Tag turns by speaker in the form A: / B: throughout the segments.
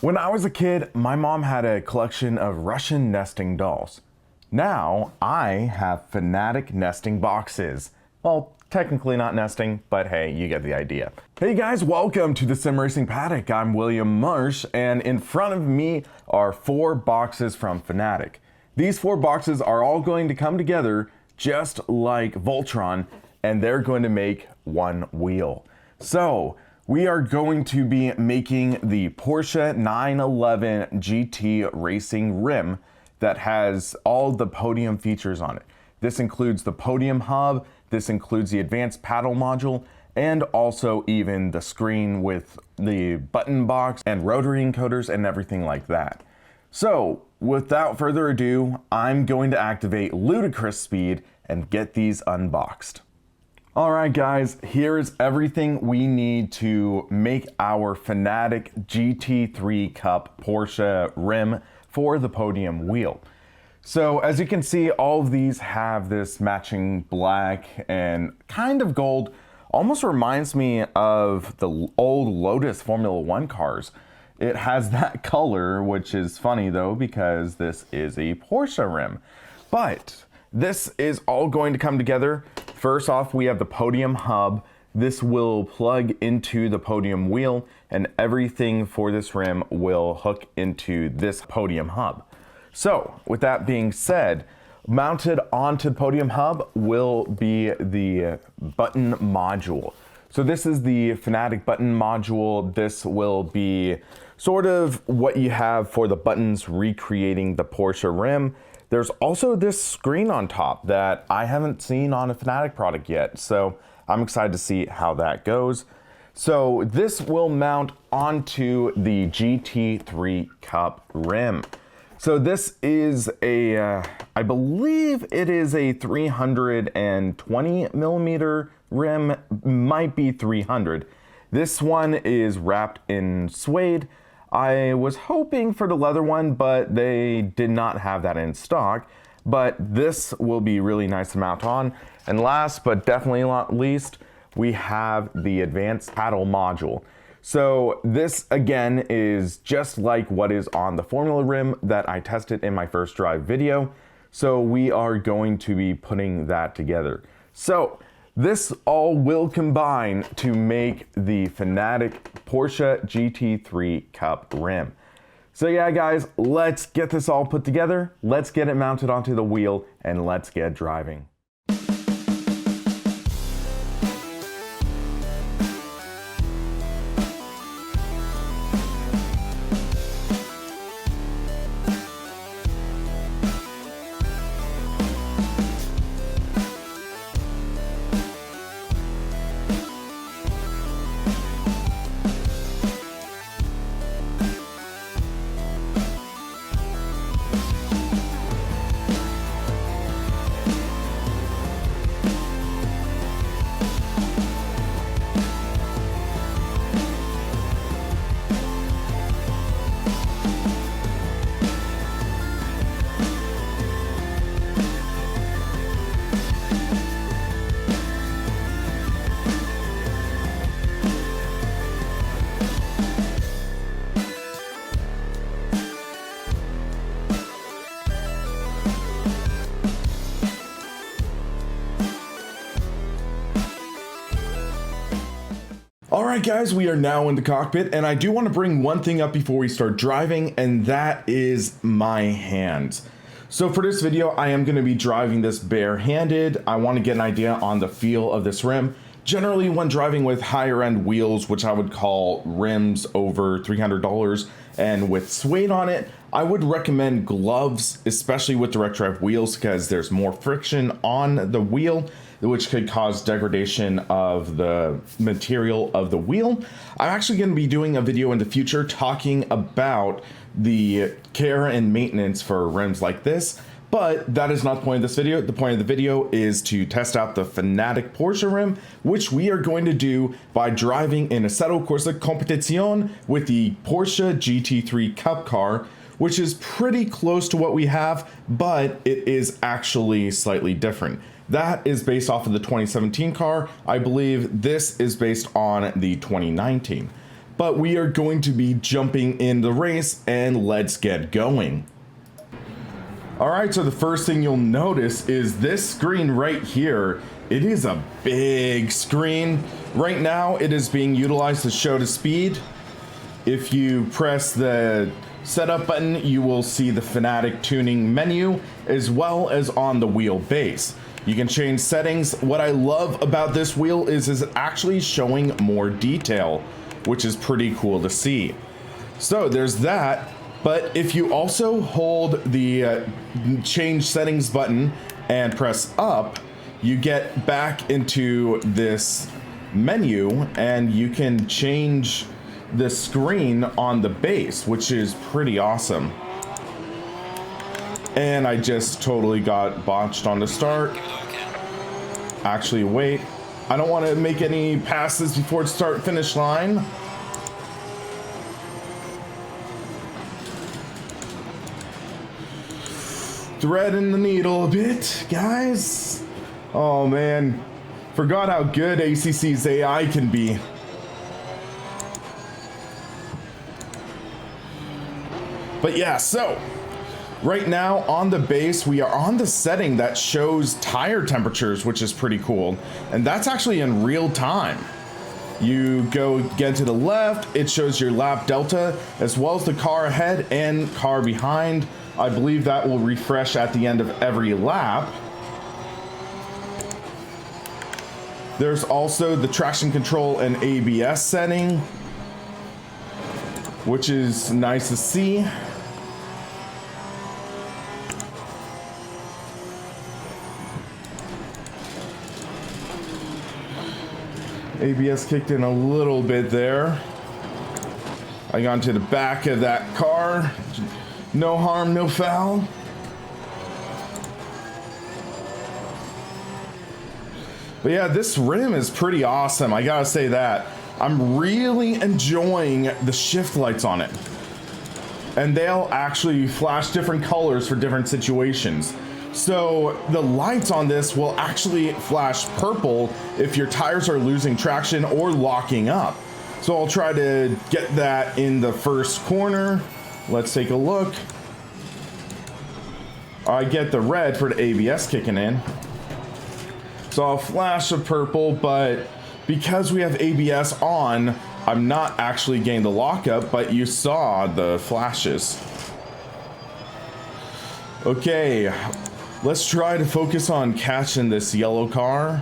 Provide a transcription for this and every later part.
A: When I was a kid, my mom had a collection of Russian nesting dolls. Now, I have Fanatec nesting boxes. Well, technically not nesting, but hey, you get the idea. Hey guys, welcome to the Sim Racing Paddock. I'm William Marsh, and in front of me are 4 boxes from Fanatec. These 4 boxes are all going to come together just like Voltron, and they're going to make one wheel. So, we are going to be making the Porsche 911 GT Racing rim that has all the Podium features on it. This includes the Podium hub, this includes the advanced paddle module, and also even the screen with the button box and rotary encoders and everything like that. So, without further ado, I'm going to activate ludicrous speed and get these unboxed. Alright guys, here's everything we need to make our Fanatec GT3 Cup Porsche rim for the Podium wheel. So as you can see, all of these have this matching black and kind of gold. Almost reminds me of the old Lotus Formula 1 cars. It has that color, which is funny though because this is a Porsche rim. But this is all going to come together. First off, we have the Podium hub. This will plug into the Podium wheel, and everything for this rim will hook into this Podium hub. So, with that being said, mounted onto the Podium hub will be the button module. So this is the Fanatec button module. This will be sort of what you have for the buttons recreating the Porsche rim. There's also this screen on top that I haven't seen on a Fanatec product yet, so I'm excited to see how that goes. So this will mount onto the GT3 Cup rim. So this is a, I believe it is a 320 millimeter rim, might be 300. This one is wrapped in suede. I was hoping for the leather one, but they did not have that in stock. But this will be really nice to mount on. And last but definitely not least, we have the advanced paddle module. So this again is just like what is on the Formula rim that I tested in my first drive video. So we are going to be putting that together. So this all will combine to make the Fanatec Porsche GT3 Cup rim. So yeah guys, let's get this all put together, let's get it mounted onto the wheel, and let's get driving. Alright guys, we are now in the cockpit, and I do want to bring one thing up before we start driving, and that is my hands. So for this video, I am going to be driving this bare-handed. I want to get an idea on the feel of this rim. Generally, when driving with higher end wheels, which I would call rims over $300, and with suede on it, I would recommend gloves, especially with direct drive wheels, because there's more friction on the wheel, which could cause degradation of the material of the wheel. I'm actually going to be doing a video in the future talking about the care and maintenance for rims like this, but that is not the point of this video. The point of the video is to test out the Fanatec Porsche rim, which we are going to do by driving in Assetto Corsa Competizione with the Porsche GT3 Cup car, which is pretty close to what we have, but it is actually slightly different. That is based off of the 2017 car. I believe this is based on the 2019. but we are going to be jumping in the race, and let's get going. All right, so the first thing you'll notice is this screen right here. It is a big screen. Right now, it is being utilized to show the speed. If you press the setup button, you will see the Fanatec tuning menu, as well as on the wheelbase. You can change settings. What I love about this wheel is it's actually showing more detail, which is pretty cool to see. So there's that. But if you also hold the change settings button and press up, you get back into this menu and you can change the screen on the base, which is pretty awesome. And I just totally got botched on the start. Actually, wait, I don't want to make any passes before the start finish line. Threading the needle a bit, guys. Oh man, forgot how good ACC's AI can be. But yeah, so right now on the base, we are on the setting that shows tire temperatures, which is pretty cool. And that's actually in real time. You get to the left, it shows your lap delta, as well as the car ahead and car behind. I believe that will refresh at the end of every lap. There's also the traction control and ABS setting, which is nice to see. ABS kicked in a little bit there. I got into the back of that car. No harm, no foul. But yeah, this rim is pretty awesome. I gotta say that. I'm really enjoying the shift lights on it. And they'll actually flash different colors for different situations. So the lights on this will actually flash purple if your tires are losing traction or locking up. So I'll try to get that in the first corner. Let's take a look. I get the red for the ABS kicking in. So I'll flash a purple, but because we have ABS on, I'm not actually getting the lockup, but you saw the flashes. Okay, let's try to focus on catching this yellow car.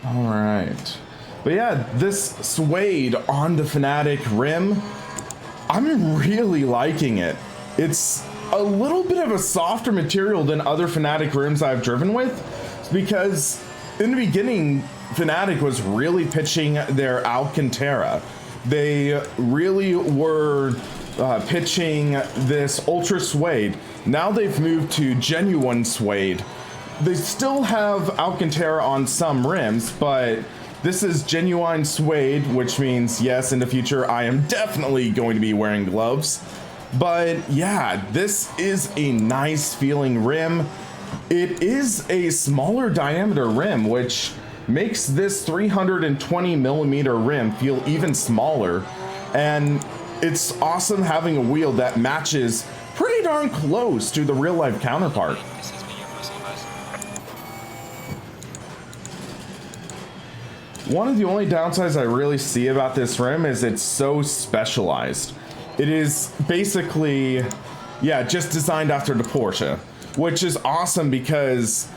A: All right. But yeah, this suede on the Fanatec rim, I'm really liking it. It's a little bit of a softer material than other Fanatec rims I've driven with, because in the beginning, Fanatec was really pitching their Alcantara. They really were pitching this ultra suede. Now they've moved to genuine suede. They still have Alcantara on some rims, but this is genuine suede, which means, yes, in the future, I am definitely going to be wearing gloves. But yeah, this is a nice feeling rim. It is a smaller diameter rim, which makes this 320 millimeter rim feel even smaller. And it's awesome having a wheel that matches pretty darn close to the real life counterpart. One of the only downsides I really see about this rim is it's so specialized. It is basically, yeah, just designed after the Porsche, which is awesome because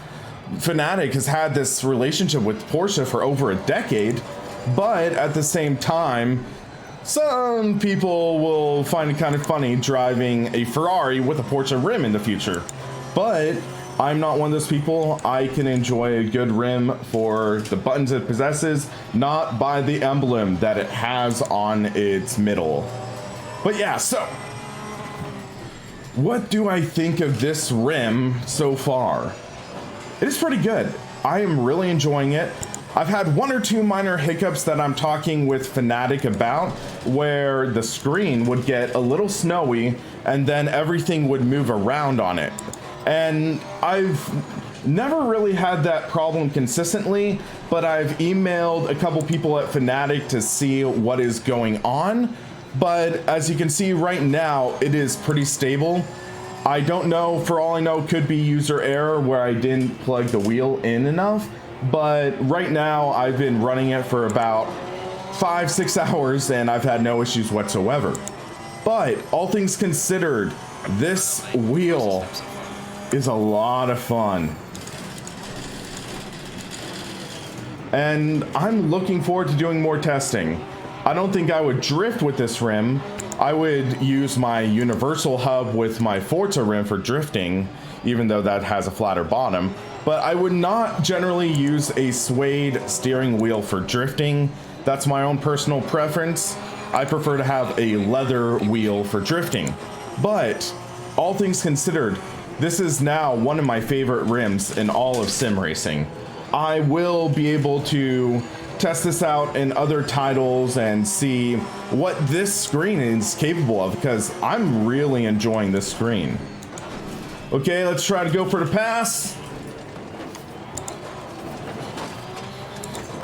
A: Fanatec has had this relationship with Porsche for over a decade, but at the same time, some people will find it kind of funny driving a Ferrari with a Porsche rim in the future. But I'm not one of those people. I can enjoy a good rim for the buttons it possesses, not by the emblem that it has on its middle. But yeah, so what do I think of this rim so far? It is pretty good. I am really enjoying it. I've had one or two minor hiccups that I'm talking with Fanatec about, where the screen would get a little snowy and then everything would move around on it. And I've never really had that problem consistently, but I've emailed a couple people at Fanatec to see what is going on. But as you can see right now, it is pretty stable. I don't know, for all I know, could be user error where I didn't plug the wheel in enough. But right now I've been running it for about 5-6 hours and I've had no issues whatsoever. But all things considered, this wheel is a lot of fun. And I'm looking forward to doing more testing. I don't think I would drift with this rim. I would use my universal hub with my Forza rim for drifting, even though that has a flatter bottom. But I would not generally use a suede steering wheel for drifting. That's my own personal preference. I prefer to have a leather wheel for drifting. But all things considered, this is now one of my favorite rims in all of sim racing. I will be able to test this out in other titles and see what this screen is capable of, because I'm really enjoying this screen. Okay, let's try to go for the pass.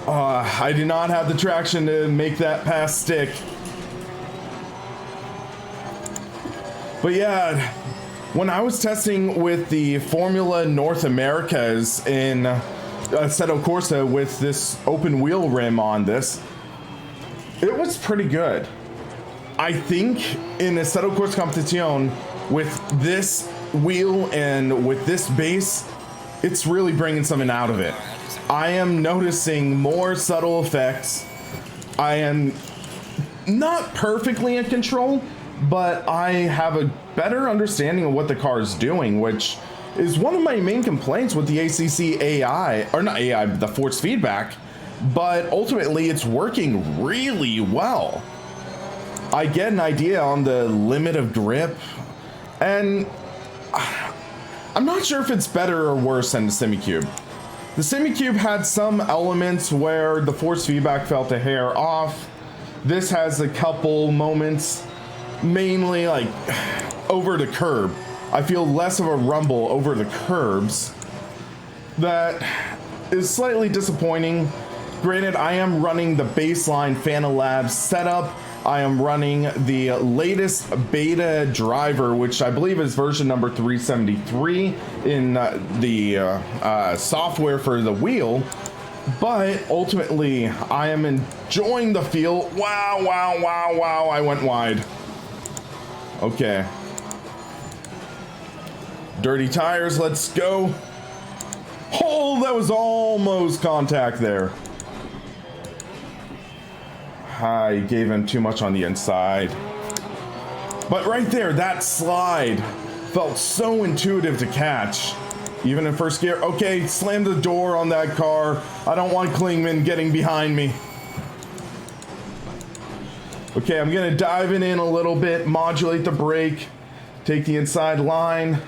A: I do not have the traction to make that pass stick. But yeah, when I was testing with the Formula North Americas in Assetto Corsa with this open wheel rim on this, it was pretty good. I think in Assetto Corsa Competition with this wheel and with this base, it's really bringing something out of it. I am noticing more subtle effects. I am not perfectly in control, but I have a better understanding of what the car is doing, which is one of my main complaints with the ACC AI, or not AI, the force feedback, but ultimately it's working really well. I get an idea on the limit of grip, and I'm not sure if it's better or worse than the Simicube. The Simicube had some elements where the force feedback felt a hair off. This has a couple moments, mainly like over the curb. I feel less of a rumble over the curbs. That is slightly disappointing. Granted, I am running the baseline Fanatec setup. I am running the latest beta driver, which I believe is version number 373 in the software for the wheel. But ultimately, I am enjoying the feel. Wow, wow, wow, wow, I went wide. Okay. Dirty tires, let's go. Oh, that was almost contact there. I gave him too much on the inside. But right there, that slide felt so intuitive to catch. Even in first gear. Okay, slam the door on that car. I don't want Klingman getting behind me. Okay, I'm gonna dive in a little bit, modulate the brake, take the inside line,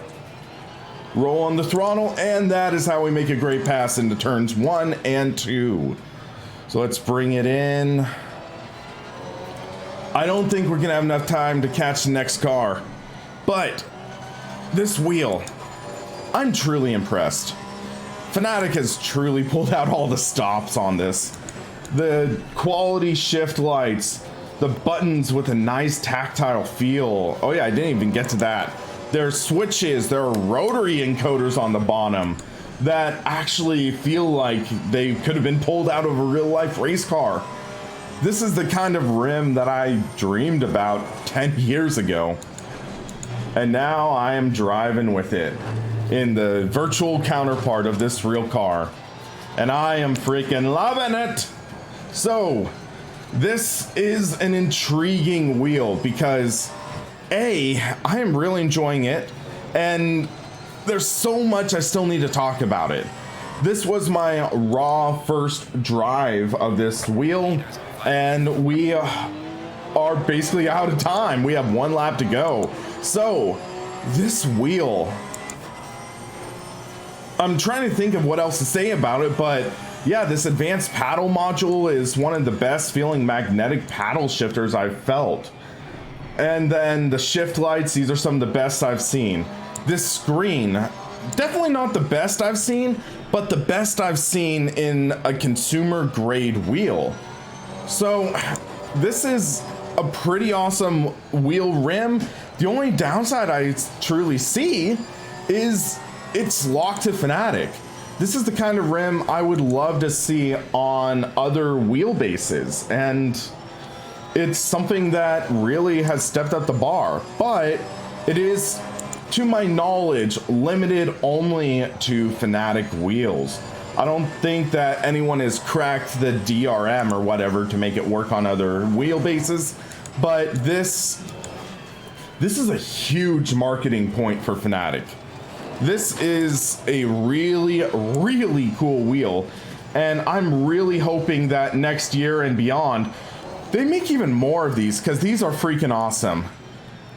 A: roll on the throttle, and that is how we make a great pass into turns 1 and 2. So let's bring it in. I don't think we're gonna have enough time to catch the next car, but this wheel, I'm truly impressed. Fanatec has truly pulled out all the stops on this. The quality shift lights, the buttons with a nice tactile feel. Oh yeah, I didn't even get to that. There are switches, there are rotary encoders on the bottom that actually feel like they could have been pulled out of a real life race car. This is the kind of rim that I dreamed about 10 years ago. And now I am driving with it in the virtual counterpart of this real car. And I am freaking loving it. So, this is an intriguing wheel because I am really enjoying it. And there's so much I still need to talk about it. This was my raw first drive of this wheel. And we are basically out of time. We have 1 lap to go. So, this wheel, I'm trying to think of what else to say about it, but yeah, this advanced paddle module is one of the best feeling magnetic paddle shifters I've felt. And then the shift lights, these are some of the best I've seen. This screen, definitely not the best I've seen, but the best I've seen in a consumer grade wheel. So this is a pretty awesome wheel rim. The only downside I truly see is it's locked to Fanatec. This is the kind of rim I would love to see on other wheelbases, and it's something that really has stepped up the bar, but it is, to my knowledge, limited only to Fanatec wheels. I don't think that anyone has cracked the DRM or whatever to make it work on other wheelbases, but this is a huge marketing point for Fanatec. This is a really, really cool wheel, and I'm really hoping that next year and beyond, they make even more of these, because these are freaking awesome.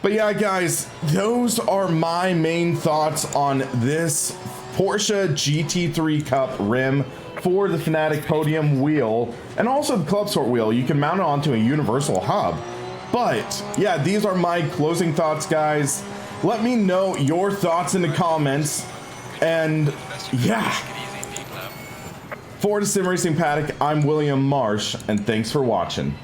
A: But yeah, guys, those are my main thoughts on this Porsche GT3 Cup rim for the Fanatec Podium wheel, and also the Club Sport wheel. You can mount it onto a universal hub. But yeah, these are my closing thoughts, guys. Let me know your thoughts in the comments. And yeah, for the Sim Racing Paddock, I'm William Marsh, and thanks for watching.